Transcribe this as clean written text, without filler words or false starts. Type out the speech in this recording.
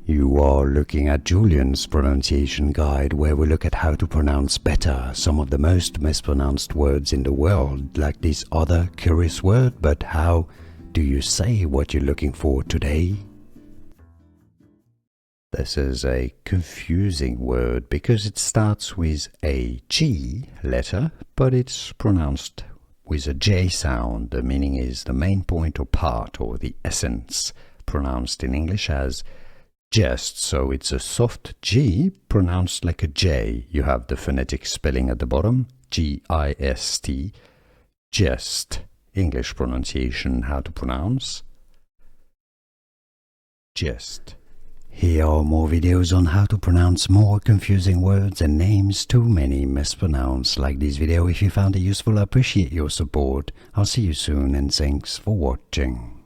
You are looking at Julian's pronunciation guide, where we look at how to pronounce better some of the most mispronounced words in the world, like this other curious word. But how do you say what you're looking for today? This is a confusing word because it starts with a G letter, but it's pronounced with a J sound. The meaning is the main point or part or the essence, pronounced in English as just. So it's a soft G pronounced like a J. You have the phonetic spelling at the bottom, G-I-S-T, just. English pronunciation, how to pronounce just. Here are more videos on how to pronounce more confusing words and names too many mispronounced. Like this video if you found it useful. I appreciate your support. I'll see you soon and thanks for watching.